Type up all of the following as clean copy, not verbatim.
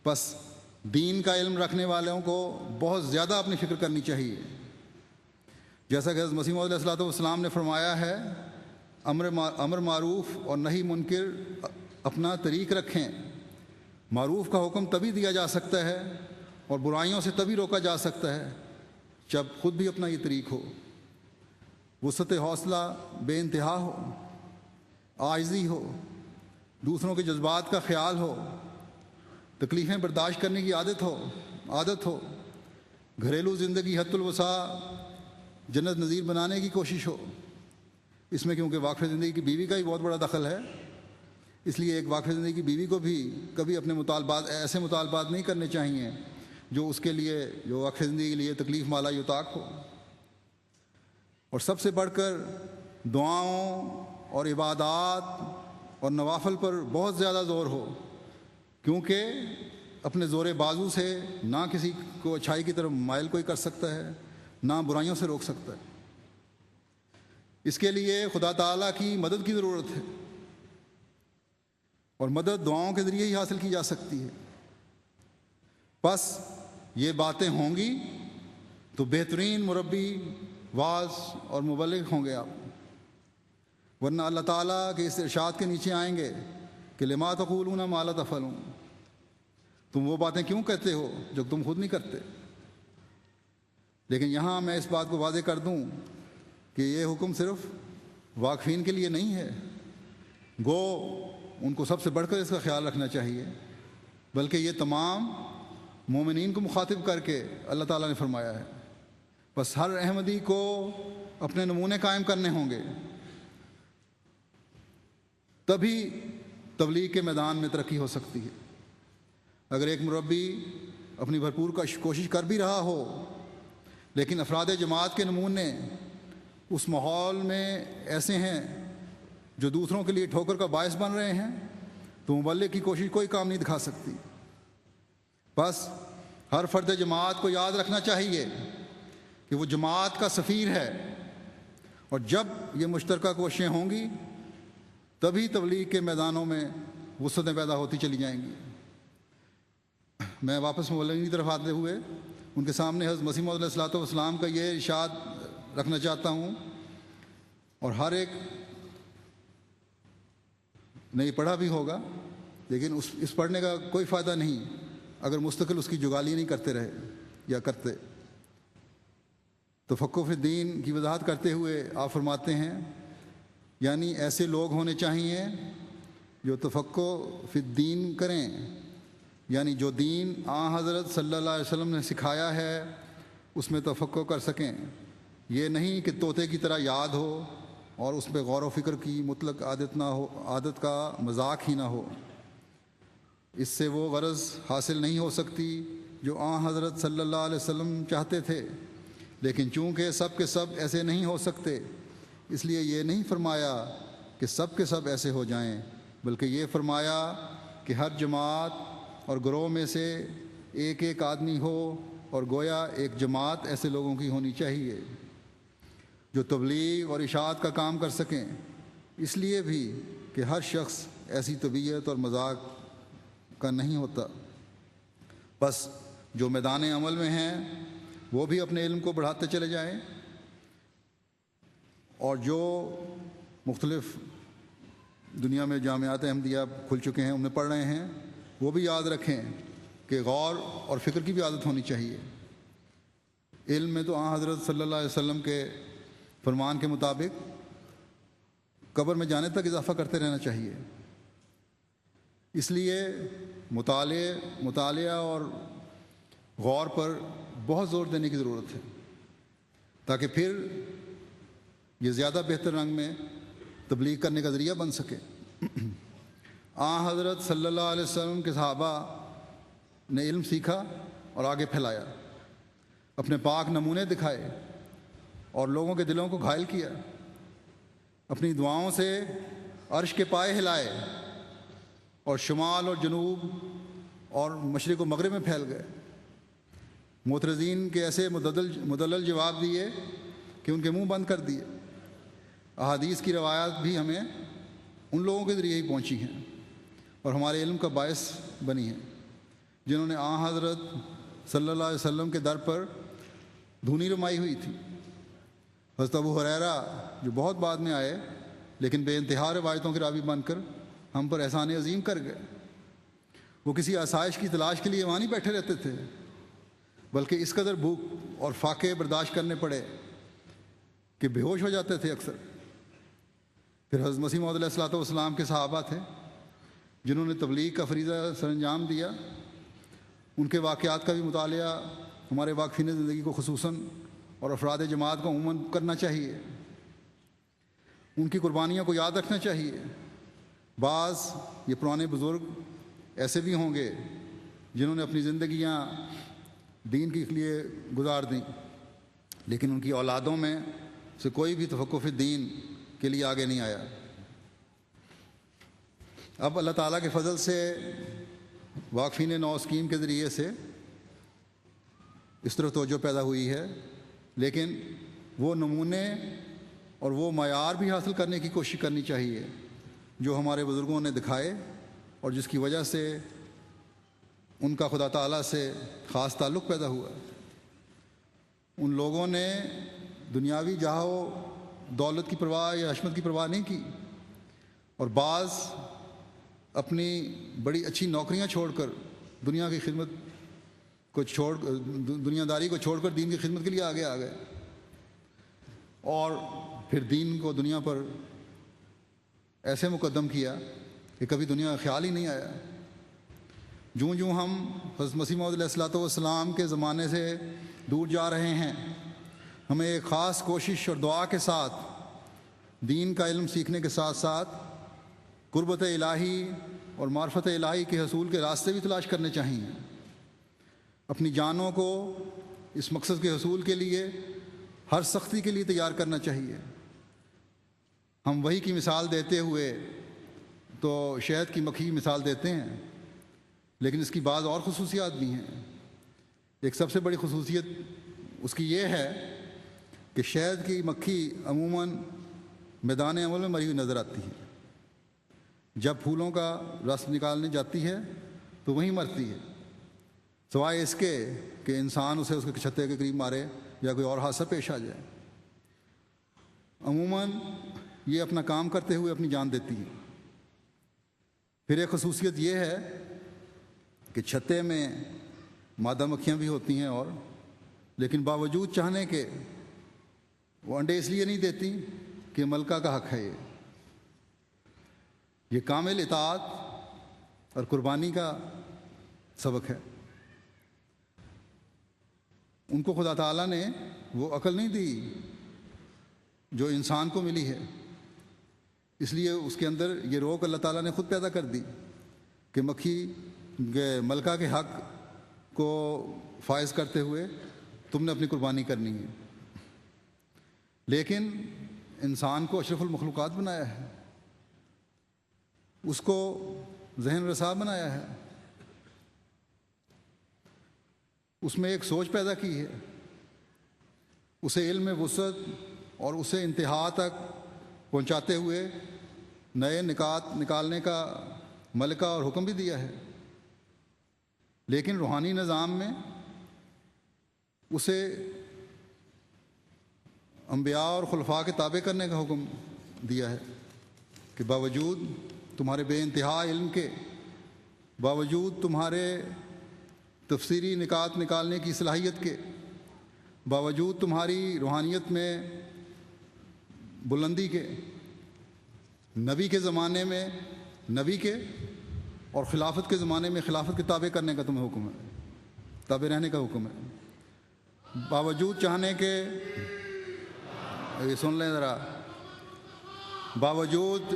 بس دین کا علم رکھنے والوں کو بہت زیادہ اپنی فکر کرنی چاہیے، جیسا کہ حضرت مسیح موعود علیہ الصلوۃ والسلام نے فرمایا ہے، امر معروف اور نہی منکر اپنا طریق رکھیں۔ معروف کا حکم تبھی دیا جا سکتا ہے اور برائیوں سے تبھی روکا جا سکتا ہے جب خود بھی اپنا یہ طریق ہو، وسعت حوصلہ بے انتہا ہو، عاجزی ہو، دوسروں کے جذبات کا خیال ہو، تکلیفیں برداشت کرنے کی عادت ہو، گھریلو زندگی حت الوسع جنت نظیر بنانے کی کوشش ہو۔ اس میں کیونکہ واقف زندگی کی بیوی کا ہی بہت بڑا دخل ہے، اس لیے ایک واقف زندگی کی بیوی کو بھی کبھی اپنے ایسے مطالبات نہیں کرنے چاہیے جو اس کے لیے، جو واقف زندگی کے لیے تکلیف مالا یطاق ہو۔ اور سب سے بڑھ کر دعاؤں اور عبادات اور نوافل پر بہت زیادہ زور ہو، کیونکہ اپنے زور بازو سے نہ کسی کو اچھائی کی طرف مائل کوئی کر سکتا ہے، نہ برائیوں سے روک سکتا ہے۔ اس کے لیے خدا تعالیٰ کی مدد کی ضرورت ہے، اور مدد دعاؤں کے ذریعے ہی حاصل کی جا سکتی ہے۔ بس یہ باتیں ہوں گی تو بہترین مربی، واعظ اور مبلغ ہوں گے آپ، ورنہ اللہ تعالیٰ کے اس ارشاد کے نیچے آئیں گے کہ لما تقولون ما لا تفعلون، تم وہ باتیں کیوں کہتے ہو جو تم خود نہیں کرتے۔ لیکن یہاں میں اس بات کو واضح کر دوں کہ یہ حکم صرف واقفین کے لیے نہیں ہے، گو ان کو سب سے بڑھ کر اس کا خیال رکھنا چاہیے، بلکہ یہ تمام مومنین کو مخاطب کر کے اللہ تعالیٰ نے فرمایا ہے۔ بس ہر احمدی کو اپنے نمونے قائم کرنے ہوں گے، تبھی تبلیغ کے میدان میں ترقی ہو سکتی ہے۔ اگر ایک مربی اپنی بھرپور کوشش کر بھی رہا ہو، لیکن افراد جماعت کے نمونے اس ماحول میں ایسے ہیں جو دوسروں کے لیے ٹھوکر کا باعث بن رہے ہیں، تو مبلغ کی کوشش کوئی کام نہیں دکھا سکتی۔ بس ہر فرد جماعت کو یاد رکھنا چاہیے کہ وہ جماعت کا سفیر ہے، اور جب یہ مشترکہ کوششیں ہوں گی تبھی تبلیغ کے میدانوں میں وسعتیں پیدا ہوتی چلی جائیں گی۔ میں واپس مبلغین کی طرف آتے ہوئے ان کے سامنے حضرت مسیح موعود علیہ الصلوۃ والسلام کا یہ ارشاد رکھنا چاہتا ہوں، اور ہر ایک نے یہ پڑھا بھی ہوگا، لیکن اس پڑھنے کا کوئی فائدہ نہیں اگر مستقل اس کی جگالی نہیں کرتے رہے یا کرتے۔ تفقہ فی الدین کی وضاحت کرتے ہوئے آپ فرماتے ہیں، یعنی ایسے لوگ ہونے چاہیے جو تفقہ فی الدین کریں، یعنی جو دین حضرت صلی اللہ علیہ وسلم نے سکھایا ہے اس میں تفقہ کر سکیں۔ یہ نہیں کہ طوطے کی طرح یاد ہو اور اس پہ غور و فکر کی مطلق عادت نہ ہو، عادت کا مذاق ہی نہ ہو۔ اس سے وہ غرض حاصل نہیں ہو سکتی جو حضرت صلی اللہ علیہ وسلم چاہتے تھے، لیکن چونکہ سب کے سب ایسے نہیں ہو سکتے، اس لیے یہ نہیں فرمایا کہ سب کے سب ایسے ہو جائیں، بلکہ یہ فرمایا کہ ہر جماعت اور گروہ میں سے ایک ایک آدمی ہو، اور گویا ایک جماعت ایسے لوگوں کی ہونی چاہیے جو تبلیغ اور اشاعت کا کام کر سکیں، اس لیے بھی کہ ہر شخص ایسی طبیعت اور مزاج کا نہیں ہوتا۔ بس جو میدان عمل میں ہیں وہ بھی اپنے علم کو بڑھاتے چلے جائیں، اور جو مختلف دنیا میں جامعات احمدیہ کھل چکے ہیں ان میں پڑھ رہے ہیں، وہ بھی یاد رکھیں کہ غور اور فکر کی بھی عادت ہونی چاہیے۔ علم میں تو حضرت صلی اللہ علیہ وسلم کے فرمان کے مطابق قبر میں جانے تک اضافہ کرتے رہنا چاہیے۔ اس لیے مطالعہ اور غور پر بہت زور دینے کی ضرورت ہے، تاکہ پھر یہ زیادہ بہتر رنگ میں تبلیغ کرنے کا ذریعہ بن سکے۔ حضرت صلی اللہ علیہ وسلم کے صحابہ نے علم سیکھا اور آگے پھیلایا، اپنے پاک نمونے دکھائے اور لوگوں کے دلوں کو گھائل کیا، اپنی دعاؤں سے عرش کے پائے ہلائے اور شمال اور جنوب اور مشرق و مغرب میں پھیل گئے۔ معترضین کے ایسے مدلل جواب دیے کہ ان کے منہ بند کر دیے۔ احادیث کی روایات بھی ہمیں ان لوگوں کے ذریعے ہی پہنچی ہیں اور ہمارے علم کا باعث بنی ہیں۔ جنہوں نے آن حضرت صلی اللہ علیہ وسلم کے در پر دھونی رمائی ہوئی تھی۔ حضرت ابو ہریرہ جو بہت بعد میں آئے لیکن بے انتہا روایتوں کے راوی بن کر ہم پر احسان عظیم کر گئے، وہ کسی آسائش کی تلاش کے لیے وہاں نہیں بیٹھے رہتے تھے، بلکہ اس قدر بھوک اور فاقے برداشت کرنے پڑے کہ بے ہوش ہو جاتے تھے اکثر۔ پھر حضرت مسیح موعود علیہ الصلوۃ والسلام کے صحابہ تھے جنہوں نے تبلیغ کا فریضہ سر انجام دیا۔ ان کے واقعات کا بھی مطالعہ ہمارے واقفین زندگی کو خصوصاً اور افراد جماعت کو عموماً کرنا چاہیے۔ ان کی قربانیوں کو یاد رکھنا چاہیے۔ بعض یہ پرانے بزرگ ایسے بھی ہوں گے جنہوں نے اپنی زندگیاں دین کے لیے گزار دیں، لیکن ان کی اولادوں میں سے کوئی بھی تفقہ فی الدین کے لیے آگے نہیں آیا۔ اب اللہ تعالیٰ کے فضل سے واقفین نو اسکیم کے ذریعے سے اس طرف توجہ پیدا ہوئی ہے، لیکن وہ نمونے اور وہ معیار بھی حاصل کرنے کی کوشش کرنی چاہیے جو ہمارے بزرگوں نے دکھائے اور جس کی وجہ سے ان کا خدا تعالیٰ سے خاص تعلق پیدا ہوا۔ ان لوگوں نے دنیاوی جاہ و دولت کی پرواہ یا حشمت کی پرواہ نہیں کی، اور بعض اپنی بڑی اچھی نوکریاں چھوڑ کر دنیا کی خدمت کو دنیا داری کو چھوڑ کر دین کی خدمت کے لیے آگے آ گئے، اور پھر دین کو دنیا پر ایسے مقدم کیا کہ کبھی دنیا کا خیال ہی نہیں آیا۔ جوں ہم حضرت مسیح موعود علیہ الصلوۃ والسلام کے زمانے سے دور جا رہے ہیں، ہمیں ایک خاص کوشش اور دعا کے ساتھ دین کا علم سیکھنے کے ساتھ ساتھ قربت الہی اور معرفت الہی کے حصول کے راستے بھی تلاش کرنے چاہیے۔ اپنی جانوں کو اس مقصد کے حصول کے لیے ہر سختی کے لیے تیار کرنا چاہیے۔ ہم وہی کی مثال دیتے ہوئے تو شہد کی مکھی کی مثال دیتے ہیں، لیکن اس کی بعض اور خصوصیات بھی ہیں۔ ایک سب سے بڑی خصوصیت اس کی یہ ہے کہ شہد کی مکھی عموماً میدان عمل میں مری ہوئی نظر آتی ہے، جب پھولوں کا رس نکالنے جاتی ہے تو وہیں مرتی ہے، سوائے اس کے کہ انسان اسے اس کے چھتے کے قریب مارے یا کوئی اور حادثہ پیش آ جائے۔ عموماً یہ اپنا کام کرتے ہوئے اپنی جان دیتی ہے۔ پھر ایک خصوصیت یہ ہے کہ چھتے میں مادہ مکھیاں بھی ہوتی ہیں، اور لیکن باوجود چاہنے کے وہ انڈے اس لیے نہیں دیتی کہ ملکہ کا حق ہے۔ یہ کامل اطاعت اور قربانی کا سبق ہے۔ ان کو خدا تعالیٰ نے وہ عقل نہیں دی جو انسان کو ملی ہے، اس لیے اس کے اندر یہ روک اللہ تعالیٰ نے خود پیدا کر دی کہ مکھی ملکہ کے حق کو فائز کرتے ہوئے تم نے اپنی قربانی کرنی ہے۔ لیکن انسان کو اشرف المخلوقات بنایا ہے، اس کو ذہن رسا بنایا ہے، اس میں ایک سوچ پیدا کی ہے، اسے علم وسعت اور اسے انتہا تک پہنچاتے ہوئے نئے نکات نکالنے کا ملکہ اور حکم بھی دیا ہے۔ لیکن روحانی نظام میں اسے انبیاء اور خلفاء کے تابع کرنے کا حکم دیا ہے کہ باوجود تمہارے بے انتہا علم کے، باوجود تمہارے تفسیری نکات نکالنے کی صلاحیت کے، باوجود تمہاری روحانیت میں بلندی کے، نبی کے زمانے میں نبی کے اور خلافت کے زمانے میں خلافت کے تابع کرنے کا تمہیں حکم ہے، تابع رہنے کا حکم ہے۔ باوجود چاہنے کے، یہ سن لیں ذرا، باوجود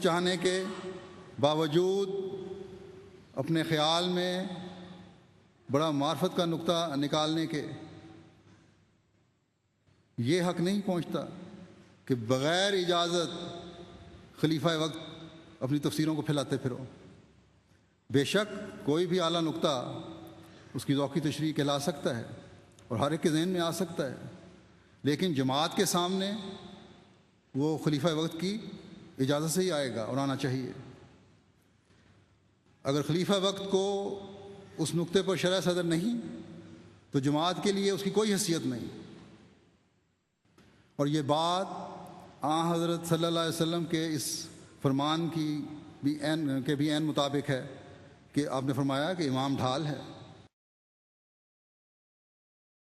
چاہنے کے، باوجود اپنے خیال میں بڑا معرفت کا نقطہ نکالنے کے، یہ حق نہیں پہنچتا کہ بغیر اجازت خلیفہ وقت اپنی تفسیروں کو پھیلاتے پھرو۔ بے شک کوئی بھی اعلیٰ نقطہ اس کی ذوقی تشریح کہلا سکتا ہے اور ہر ایک کے ذہن میں آ سکتا ہے، لیکن جماعت کے سامنے وہ خلیفہ وقت کی اجازت سے ہی آئے گا اور آنا چاہیے۔ اگر خلیفہ وقت کو اس نقطے پر شرع صدر نہیں تو جماعت کے لیے اس کی کوئی حیثیت نہیں۔ اور یہ بات حضرت صلی اللہ علیہ وسلم کے اس فرمان کی بھی عین مطابق ہے کہ آپ نے فرمایا کہ امام ڈھال ہے۔